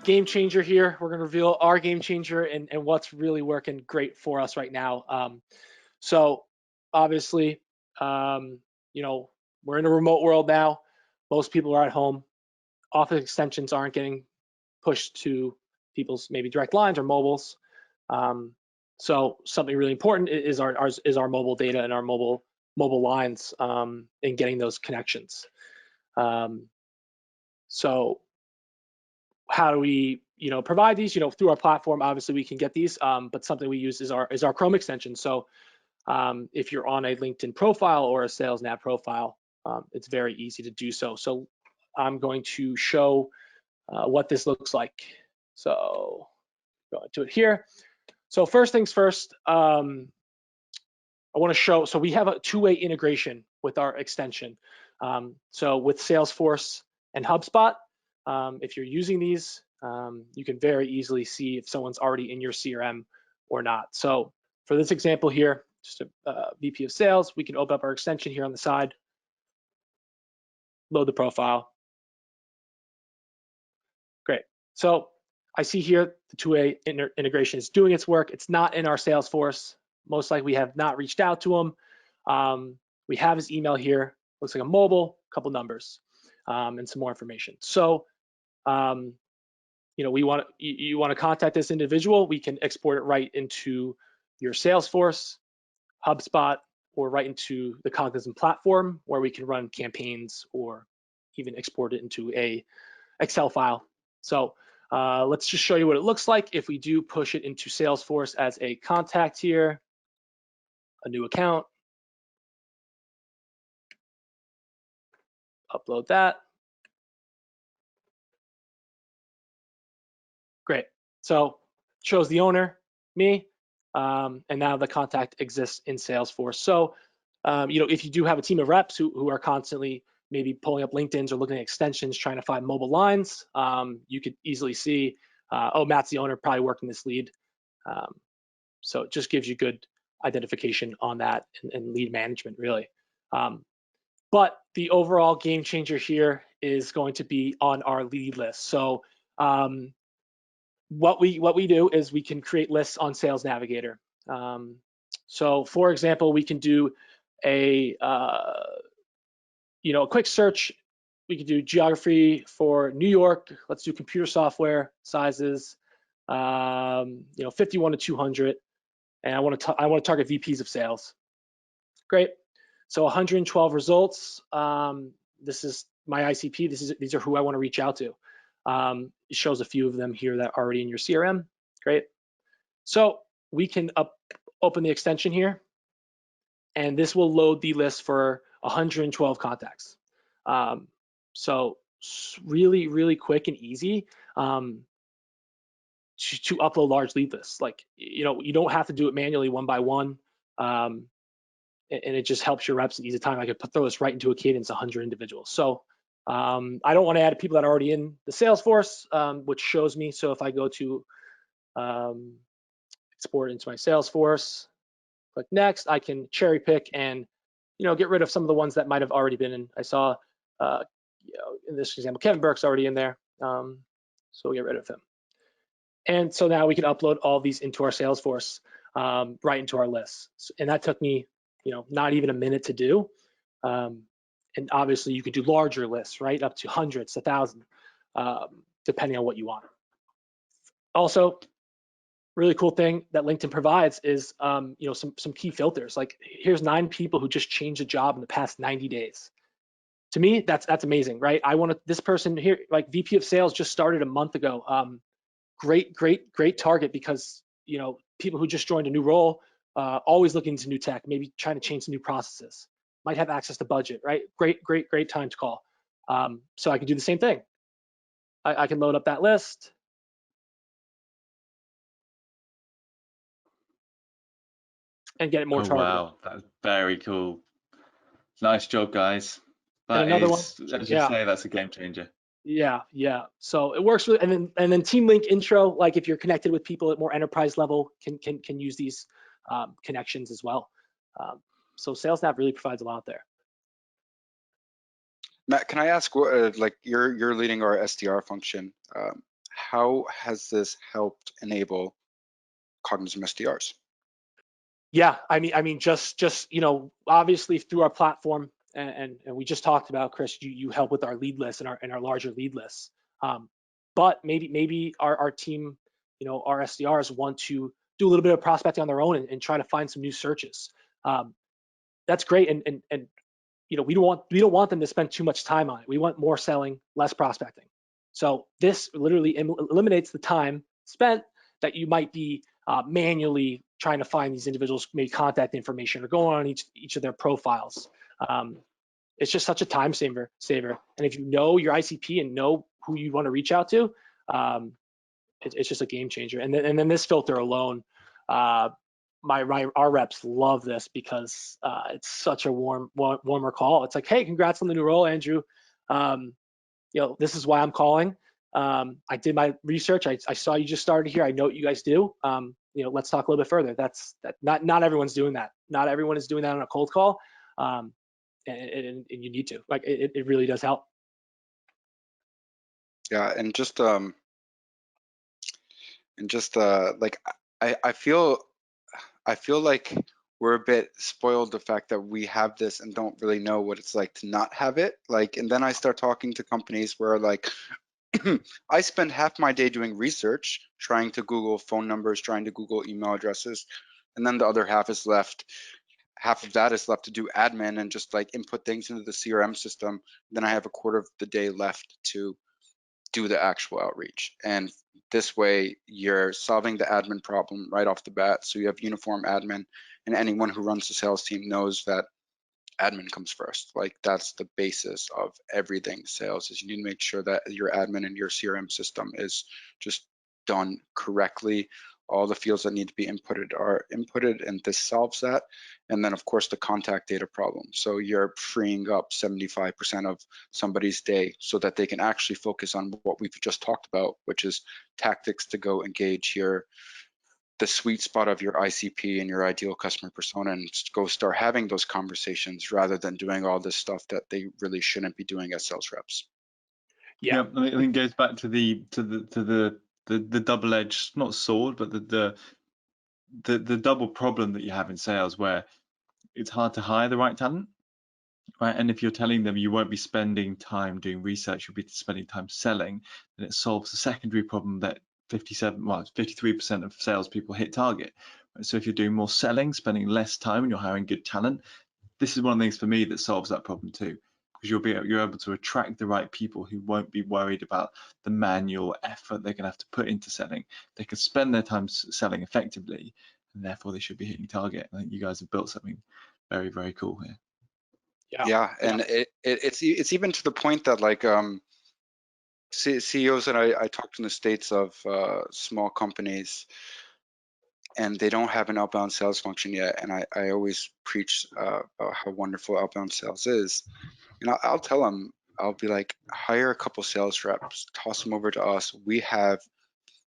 game changer here. We're going to reveal our game changer and what's really working great for us right now. So obviously, you know, we're in a remote world now. Most people are at home. Office extensions aren't getting pushed to people's maybe direct lines or mobiles. So something really important is our mobile data and our mobile lines in getting those connections. So how do we provide these? Through our platform, obviously we can get these, but something we use is our Chrome extension. So if you're on a LinkedIn profile or a Sales Nav profile, it's very easy to do so. So I'm going to show what this looks like. So go into it here. So first things first, I want to show, so we have a two-way integration with our extension. So with Salesforce and HubSpot, if you're using these, you can very easily see if someone's already in your CRM or not. So for this example here, just a VP of sales, we can open up our extension here on the side, load the profile. Great. So I see here the two-way integration is doing its work. It's not in our Salesforce. Most likely we have not reached out to him. We have his email here. Looks like a mobile, couple numbers, and some more information. So, you want to contact this individual, we can export it right into your Salesforce, HubSpot, or right into the Cognism platform where we can run campaigns or even export it into a Excel file. So let's just show you what it looks like if we do push it into Salesforce as a contact here, a new account, upload that. Great. So shows the owner, me, and now the contact exists in Salesforce. So if you do have a team of reps who are constantly maybe pulling up LinkedIn's or looking at extensions, trying to find mobile lines, you could easily see, oh, Matt's the owner, probably working this lead. So it just gives you good identification on that and lead management, really. But the overall game changer here is going to be on our lead list. So what we do is we can create lists on Sales Navigator. So for example, we can do a quick search. We could do geography for New York. Let's do computer software sizes, 51 to 200, and I want to target VPs of sales. Great. So 112 results. This is my ICP. These are who I want to reach out to. It shows a few of them here that are already in your CRM. Great. So we can open the extension here, and this will load the list for 112 contacts. So really, really quick and easy to upload large lead lists. Like, you don't have to do it manually one by one. And it just helps your reps in easy time. I could throw this right into a cadence, 100 individuals. So I don't want to add people that are already in the Salesforce, which shows me. So if I go to export into my Salesforce, click next, I can cherry pick and get rid of some of the ones that might have already been in. I saw in this example, Kevin Burke's already in there, so we'll get rid of him. And so now we can upload all these into our Salesforce, right into our lists. And that took me not even a minute to do. And obviously you could do larger lists, right? Up to hundreds, 1,000, depending on what you want. Also, really cool thing that LinkedIn provides is, some key filters. Like, here's 9 people who just changed a job in the past 90 days. To me, that's amazing, right? I want this person here, like VP of sales, just started a month ago. Great target, because people who just joined a new role, always looking into new tech, maybe trying to change some new processes, might have access to budget, right? Great time to call. So I can do the same thing. I can load up that list. And get it more targeted. Wow, that's very cool. Nice job, guys. That and another is, one, as you say, that's a game changer. Yeah. So it works really, and then Team Link Intro, like if you're connected with people at more enterprise level, can use these connections as well. So Sales Nav really provides a lot there. Matt, can I ask, like you're leading our SDR function? how has this helped enable Cognism SDRs? Yeah, I mean, just obviously through our platform, and we just talked about, Chris, you help with our lead list and our larger lead lists. But maybe our team, our SDRs want to do a little bit of prospecting on their own and try to find some new searches. That's great, and we don't want them to spend too much time on it. We want more selling, less prospecting. So this literally eliminates the time spent that you might be manually trying to find these individuals, maybe contact information or going on each of their profiles. It's just such a time saver. And if you know your ICP and know who you want to reach out to, it's just a game changer. And then this filter alone, our reps love this because it's such a warmer call. It's like, hey, congrats on the new role, Andrew. This is why I'm calling. I did my research. I saw you just started here. I know what you guys do. Let's talk a little bit further. Not everyone's doing that. Not everyone is doing that on a cold call. And you need to. Like, it really does help. Yeah, and just like I feel like we're a bit spoiled the fact that we have this and don't really know what it's like to not have it. Like, and then I start talking to companies where like I spend half my day doing research, trying to Google phone numbers, trying to Google email addresses, and then the other half is left. Half of that is left to do admin and just like input things into the CRM system. Then I have a quarter of the day left to do the actual outreach. And this way you're solving the admin problem right off the bat. So you have uniform admin, and anyone who runs the sales team knows that admin comes first. Like, that's the basis of everything sales, is you need to make sure that your admin and your CRM system is just done correctly. All the fields that need to be inputted are inputted, and this solves that. And then of course the contact data problem. So you're freeing up 75% of somebody's day so that they can actually focus on what we've just talked about, which is tactics to go engage the sweet spot of your ICP and your ideal customer persona, and go start having those conversations rather than doing all this stuff that they really shouldn't be doing as sales reps. Yeah, I think it goes back to the double-edged, not sword, but the double problem that you have in sales, where it's hard to hire the right talent, right? And if you're telling them you won't be spending time doing research, you'll be spending time selling, then it solves the secondary problem that 53% of salespeople hit target. Right? So if you're doing more selling, spending less time, and you're hiring good talent, this is one of the things for me that solves that problem too, because you're able to attract the right people who won't be worried about the manual effort they're going to have to put into selling. They can spend their time selling effectively, and therefore they should be hitting target. I think you guys have built something very, very cool here. Yeah, and it's even to the point that like CEOs that I talked in the States of small companies, and they don't have an outbound sales function yet. And I always preach about how wonderful outbound sales is. And I'll tell them, I'll be like, hire a couple sales reps, toss them over to us. We have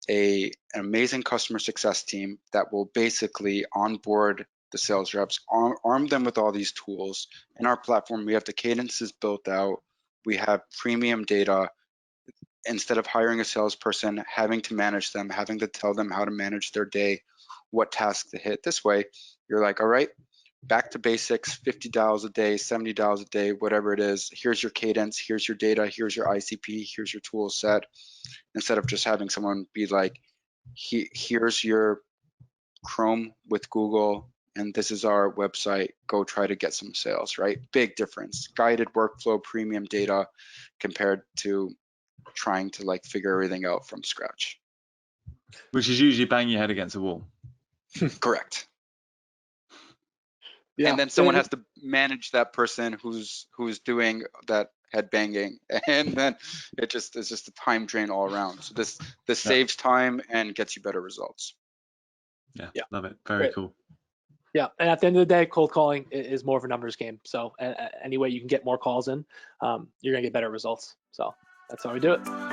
an amazing customer success team that will basically onboard the sales reps, arm them with all these tools. In our platform, we have the cadences built out. We have premium data. Instead of hiring a salesperson, having to manage them, having to tell them how to manage their day, what tasks to hit. This way, you're like, all right, back to basics, 50 dials a day, 70 dials a day, whatever it is. Here's your cadence, here's your data, here's your ICP, here's your tool set. Instead of just having someone be like, here's your Chrome with Google, and this is our website, go try to get some sales, right? Big difference. Guided workflow, premium data, compared to trying to like figure everything out from scratch. Which is usually bang your head against a wall. Correct. Yeah. And then someone has to manage that person who's doing that head banging, and then it's just a time drain all around. So this saves time and gets you better results. Yeah. Love it. Very cool. Yeah, and at the end of the day, cold calling is more of a numbers game. So any way you can get more calls in, you're gonna get better results. So that's how we do it.